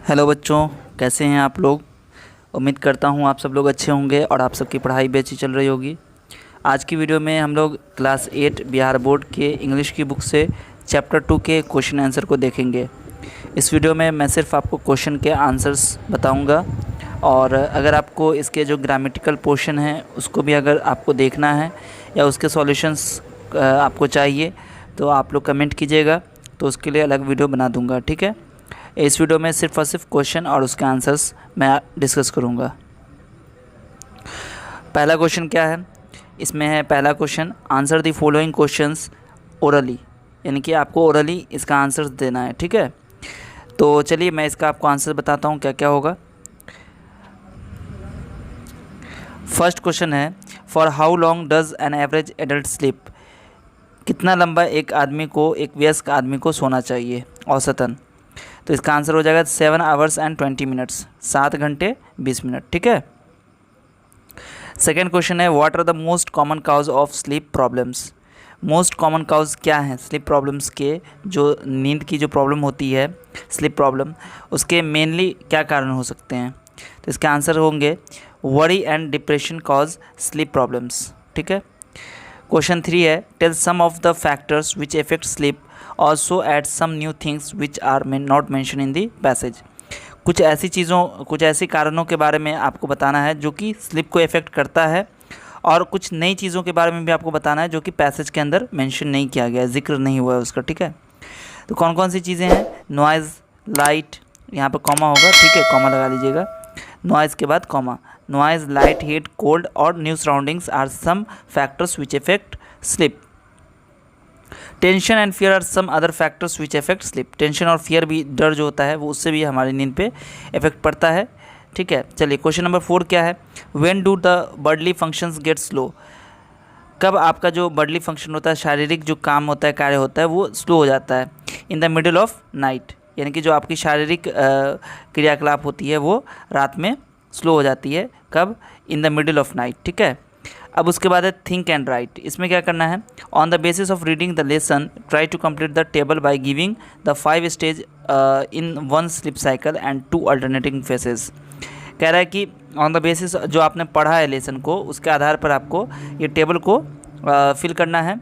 Hello बच्चों, कैसे हैं आप लोग। उम्मीद करता हूँ आप सब लोग अच्छे होंगे और आप सबकी पढ़ाई भी अच्छी चल रही होगी। आज की वीडियो में हम लोग क्लास 8 बिहार बोर्ड के इंग्लिश की बुक से चैप्टर 2 के क्वेश्चन आंसर को देखेंगे। इस वीडियो में मैं सिर्फ आपको क्वेश्चन के आंसर्स बताऊंगा और अगर आपको इसके जो ग्रामेटिकल पोर्शन है उसको भी अगर आपको देखना है या उसके सॉल्यूशंस आपको चाहिए तो आप लोग कमेंट कीजिएगा, तो उसके लिए अलग वीडियो बना दूंगा। ठीक है, इस वीडियो में सिर्फ और सिर्फ क्वेश्चन और उसके आंसर्स मैं डिस्कस करूंगा। पहला क्वेश्चन क्या है, इसमें है पहला question, answer the following questions orally, यानी कि आपको ओरली इसका आंसर देना है। ठीक है, तो चलिए मैं इसका आपको आंसर बताता हूँ क्या क्या होगा। फर्स्ट क्वेश्चन है, for how long does an average adult sleep, कितना लंबा एक आदमी को, एक वयस्क आदमी को सोना चाहिए औसतन। तो इसका आंसर हो जाएगा 7 आवर्स एंड 20 मिनट्स, 7 घंटे 20 मिनट। ठीक है। सेकेंड क्वेश्चन है, what are the most common cause of sleep problems, most common cause क्या हैं स्लीप प्रॉब्लम्स के, जो नींद की जो प्रॉब्लम होती है स्लीप प्रॉब्लम, उसके मेनली क्या कारण हो सकते हैं। तो इसके आंसर होंगे worry and depression cause sleep problems. ठीक है। क्वेश्चन 3 है, tell some of the factors which affect sleep also add some new things which are not mention in the passage, कुछ ऐसी चीज़ों, कुछ ऐसे कारणों के बारे में आपको बताना है जो कि स्लीप को इफ़ेक्ट करता है, और कुछ नई चीज़ों के बारे में भी आपको बताना है जो कि पैसेज के अंदर मेंशन नहीं किया गया है, जिक्र नहीं हुआ है उसका। ठीक है, तो कौन कौन सी चीज़ें हैं, नॉइज़, लाइट, यहाँ पर कॉमा होगा, ठीक है, कॉमा लगा लीजिएगा, नॉइज़ के बाद comma, noise, light, heat, cold और new surroundings are some factors which affect sleep. Tension and fear are some other factors which affect sleep, tension और फियर भी, डर जो होता है वो, उससे भी हमारी नींद पे इफेक्ट पड़ता है। ठीक है, चलिए क्वेश्चन नंबर 4 क्या है, when do the bodily functions get slow, कब आपका जो बॉडली फंक्शन होता है, शारीरिक जो काम होता है, कार्य होता है, वो स्लो हो जाता है। In the middle of night, यानी कि जो आपकी शारीरिक क्रियाकलाप होती है वो रात में स्लो हो जाती है, कब, in the middle of night. ठीक है। अब उसके बाद है थिंक एंड राइट, इसमें क्या करना है, on the basis of reading the lesson try to complete the table by giving the 5 stage in 1 sleep cycle and 2 alternating phases. कह रहा है कि ऑन द बेसिस जो आपने पढ़ा है लेसन को, उसके आधार पर आपको ये टेबल को फिल करना है,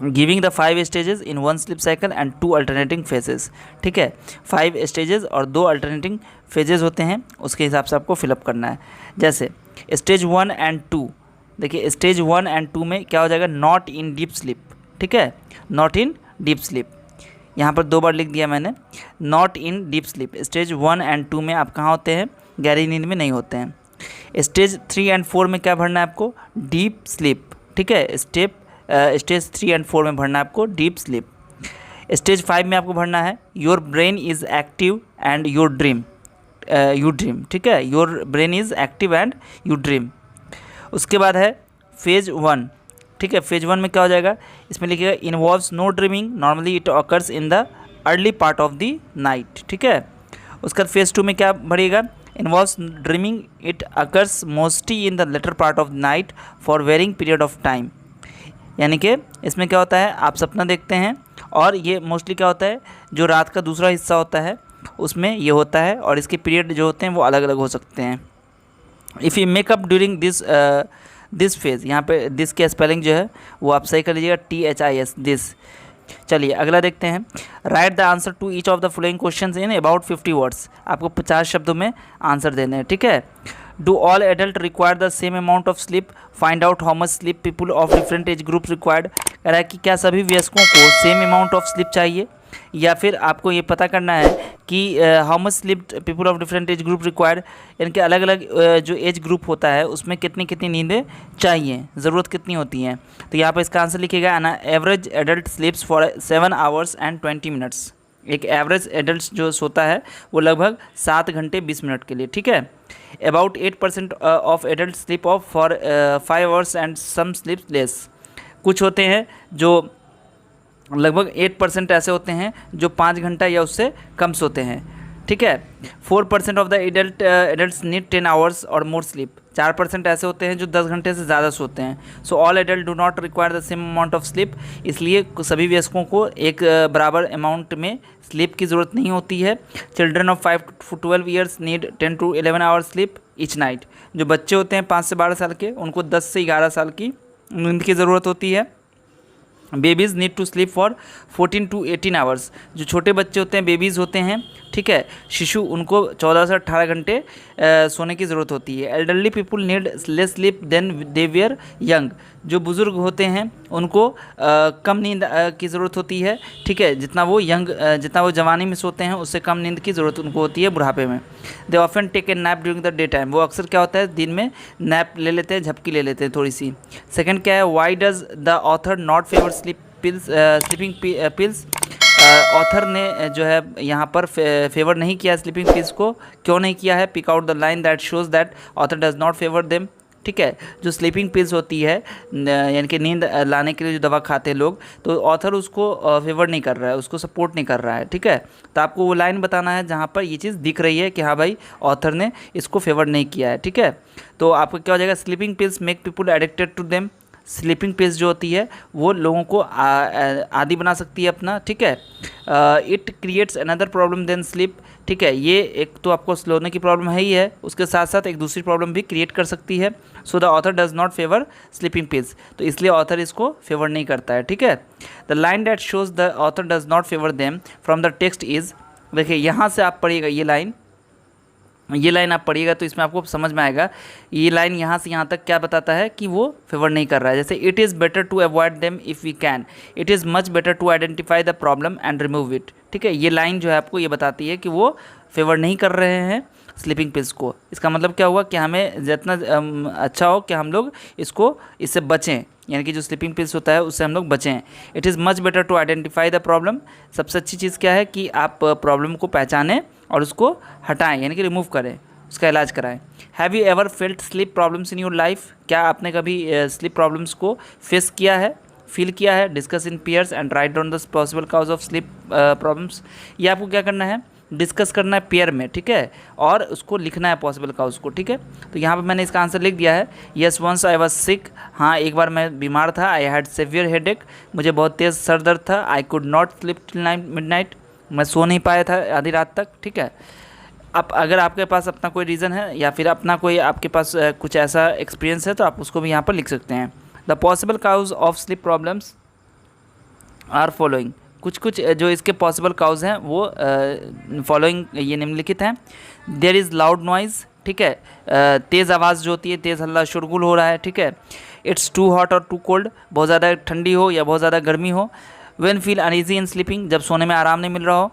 giving the 5 stages in 1 sleep cycle and 2 alternating phases. ठीक है, 5 स्टेजेस और 2 अल्टरनेटिंग फेजेस होते हैं, उसके हिसाब से आपको फिलअप करना है। जैसे स्टेज 1 एंड 2, देखिए स्टेज 1 एंड 2 में क्या हो जाएगा, नॉट इन डीप स्लीप। ठीक है, नॉट इन डीप स्लीप, यहाँ पर 2 बार लिख दिया मैंने, not in deep sleep. Stage 1 and 2 में आप कहाँ होते हैं, गहरी नींद में नहीं होते हैं। स्टेज 3 एंड 4 में क्या भरना है आपको, डीप स्लीप। ठीक है, स्टेज 3 एंड 4 में भरना है आपको डीप स्लीप। स्टेज 5 में आपको भरना है your brain is active and your dream, you dream. ठीक है, your brain is active and you dream. उसके बाद है फेज 1। ठीक है, फेज 1 में क्या हो जाएगा, इसमें लिखिएगा involves no dreaming, normally it occurs in the early part of the night. ठीक है, उसके बाद फेज 2 में क्या भरिएगा, involves dreaming, it occurs mostly in the latter part of the night for varying period of time. यानी कि इसमें क्या होता है, आप सपना देखते हैं और ये मोस्टली क्या होता है, जो रात का दूसरा हिस्सा होता है उसमें ये होता है, और इसके पीरियड जो होते हैं वो अलग अलग हो सकते हैं। If you makeup during this phase, यहाँ पे दिस की स्पेलिंग जो है वो आप सही कर लीजिएगा, THIS, दिस। चलिए अगला देखते हैं, write the answer to each of the following questions in about 50 words, आपको 50 शब्दों में आंसर देने हैं। ठीक है, do all adult require the same amount of sleep, find out how much sleep people of different age group required, कह रहा है कि क्या सभी वयस्कों को सेम अमाउंट ऑफ स्लीप चाहिए, या फिर आपको ये पता करना है कि how much sleep people of different age group required, यानी कि अलग अलग जो एज ग्रुप होता है उसमें कितनी कितनी नींदें चाहिए, ज़रूरत कितनी होती हैं। तो यहाँ पर इसका आंसर लिखिएगा, an average adult स्लीप्स for 7 hours and 20 minutes, एक एवरेज एडल्ट जो सोता है वो लगभग 7 घंटे 20 मिनट के लिए। ठीक है, about 8% of adult sleep of for 5 hours and some sleep less, कुछ होते हैं जो लगभग 8% ऐसे होते हैं जो 5 घंटा या उससे कम सोते हैं। ठीक है, 4% of the adults need 10 hours और मोर स्लीप, 4% ऐसे होते हैं जो 10 घंटे से ज़्यादा सोते हैं। So all adult do not require the same amount of sleep, इसलिए सभी वयस्कों को एक बराबर अमाउंट में स्लीप की ज़रूरत नहीं होती है। Children of 5 to 12 years need 10 to 11 hours sleep each night, जो बच्चे होते हैं 5 से 12 साल के, उनको 10 से 11 साल की नींद की ज़रूरत होती है। Babies need to sleep for 14 to 18 hours, जो छोटे बच्चे होते हैं, बेबीज़ होते हैं, ठीक है, शिशु, उनको 14 से 18 घंटे सोने की ज़रूरत होती है। Elderly people need less sleep than they were young, जो बुज़ुर्ग होते हैं उनको कम नींद की ज़रूरत होती है, ठीक है, जितना वो जवानी में सोते हैं उससे कम नींद की ज़रूरत उनको होती है बुढ़ापे में। They often take a nap during the day time, वो अक्सर क्या होता है दिन में नैप ले लेते हैं, झपकी ले लेते हैं थोड़ी सी। सेकंड क्या है, why does the author not favour sleeping pills, author ने जो है यहाँ पर फेवर नहीं किया स्लीपिंग पिल्स को, क्यों नहीं किया है? Pick out the line that shows that author does not favour them, ठीक है। जो स्लीपिंग पिल्स होती है यानी कि नींद लाने के लिए जो दवा खाते हैं लोग, तो ऑथर उसको फेवर नहीं कर रहा है, उसको सपोर्ट नहीं कर रहा है, ठीक है। तो आपको वो लाइन बताना है जहाँ पर ये चीज़ दिख रही है कि हाँ भाई ऑथर ने इसको फेवर नहीं किया है, ठीक है। तो आपको क्या हो जाएगा, sleeping pills make people addicted to them, sleeping pills जो होती है वो लोगों को आदी बना सकती है अपना, ठीक है। It creates another problem than sleep, ठीक है, ये एक तो आपको सोने की प्रॉब्लम है ही है, उसके साथ साथ एक दूसरी प्रॉब्लम भी क्रिएट कर सकती है। So the author does not favour sleeping pills, तो इसलिए ऑथर इसको फेवर नहीं करता है, ठीक है। The line that shows the author does not favour them from the text is, देखिए यहाँ से आप पढ़िएगा ये लाइन आप पढ़िएगा तो इसमें आपको समझ में आएगा ये लाइन यहाँ से यहाँ तक क्या बताता है कि वो फेवर नहीं कर रहा है। जैसे it is better to avoid them if we can, it is much better to identify the problem and remove it, ठीक है। ये लाइन जो है आपको ये बताती है कि वो फेवर नहीं कर रहे हैं स्लीपिंग पिल्स को। इसका मतलब क्या हुआ कि हमें जितना अच्छा हो कि हम लोग इससे बचें, यानी कि जो स्लीपिंग पिल्स होता है उससे हम लोग बचें। It is much better to identify the problem, सबसे अच्छी चीज़ क्या है कि आप प्रॉब्लम को पहचानें और उसको हटाएं, यानी कि रिमूव करें, उसका इलाज कराएं। Have you ever felt sleep problems in your life, क्या आपने कभी स्लीप प्रॉब्लम्स को फेस किया है, फील किया है? Discuss in pairs and write down the possible cause of sleep problems, ये आपको क्या करना है, डिस्कस करना है पेयर में, ठीक है, और उसको लिखना है पॉसिबल काउज को, ठीक है। तो यहाँ पे मैंने इसका आंसर लिख दिया है, yes once I was sick, हाँ एक बार मैं बीमार था, आई हैड सेवियर हेडेक, मुझे बहुत तेज़ सर दर्द था, I could not sleep till midnight, मैं सो नहीं पाया था आधी रात तक, ठीक है। अब अगर आपके पास अपना कोई रीज़न है या फिर अपना कोई आपके पास कुछ ऐसा एक्सपीरियंस है तो आप उसको भी यहाँ पर लिख सकते हैं। The possible cause of sleep problems are following, कुछ जो इसके पॉसिबल काउज हैं वो फॉलोइंग ये निम्नलिखित हैं। देयर इज़ लाउड नॉइज़, ठीक है, तेज़ आवाज़ जो होती है, तेज़ हल्ला शोरगुल हो रहा है, ठीक है। इट्स टू हॉट और टू कोल्ड, बहुत ज़्यादा ठंडी हो या बहुत ज़्यादा गर्मी हो। When feel uneasy in sleeping, जब सोने में आराम नहीं मिल रहा हो।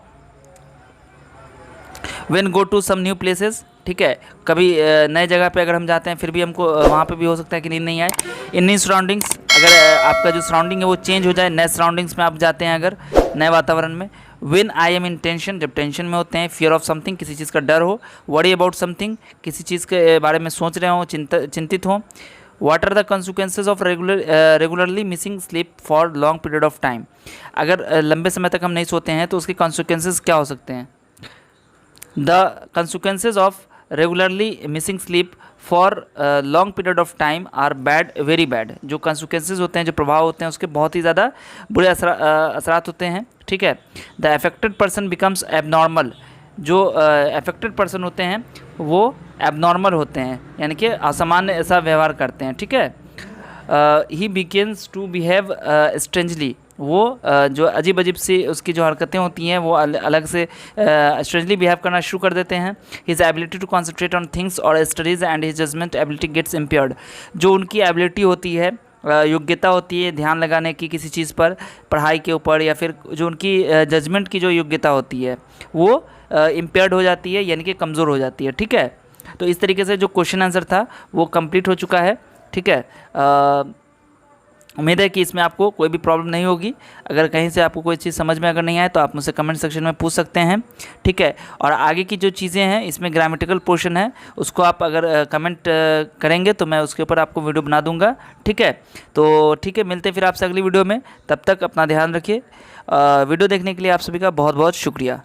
When go to some new places, ठीक है, कभी नए जगह पे अगर हम जाते हैं फिर भी हमको वहाँ पे भी हो सकता है कि नींद नहीं आए। इन न्यू सराउंडिंग्स, अगर आपका जो सराउंडिंग है वो चेंज हो जाए, नए सराउंडिंग्स में आप जाते हैं अगर नए वातावरण में। When I am in tension, जब टेंशन में होते हैं। फियर ऑफ समथिंग, किसी चीज़ का डर हो। वरी अबाउट समथिंग, किसी चीज़ के बारे में सोच रहे हो, चिंतित हो। What are the consequences of regularly missing sleep for long period of time, अगर लंबे समय तक हम नहीं सोते हैं तो उसके कंसिक्वेंसेज क्या हो सकते हैं। The consequences of regularly missing sleep for long period of time are bad, very bad, जो कंसिक्वेंसेज होते हैं, जो प्रभाव होते हैं उसके बहुत ही ज़्यादा बुरे असरात होते हैं, ठीक है। The affected person becomes abnormal, जो अफेक्टेड पर्सन होते हैं वो एबनॉर्मल होते हैं, यानी कि असामान्य ऐसा व्यवहार करते हैं, ठीक है। ही बिगिन्स टू बिहेव स्ट्रेंजली, वो जो अजीब अजीब सी उसकी जो हरकतें होती हैं वो अलग से स्ट्रेंजली बिहेव करना शुरू कर देते हैं। His ability to concentrate on things और studies and his judgement ability gets impaired, जो उनकी एबिलिटी होती है, योग्यता होती है ध्यान लगाने की किसी चीज़ पर, पढ़ाई के ऊपर, या फिर जो उनकी जजमेंट की जो योग्यता होती है वो इम्पेयर्ड हो जाती है, यानी कि कमज़ोर हो जाती है, ठीक है। तो इस तरीके से जो क्वेश्चन आंसर था वो कंप्लीट हो चुका है, ठीक है। उम्मीद है कि इसमें आपको कोई भी प्रॉब्लम नहीं होगी। अगर कहीं से आपको कोई चीज़ समझ में अगर नहीं आए तो आप मुझसे कमेंट सेक्शन में पूछ सकते हैं, ठीक है। और आगे की जो चीज़ें हैं इसमें ग्रामेटिकल पोर्शन है, उसको आप अगर कमेंट करेंगे तो मैं उसके ऊपर आपको वीडियो बना दूंगा, ठीक है। तो ठीक है, मिलते हैं फिर आपसे अगली वीडियो में, तब तक अपना ध्यान रखिए। वीडियो देखने के लिए आप सभी का बहुत बहुत शुक्रिया।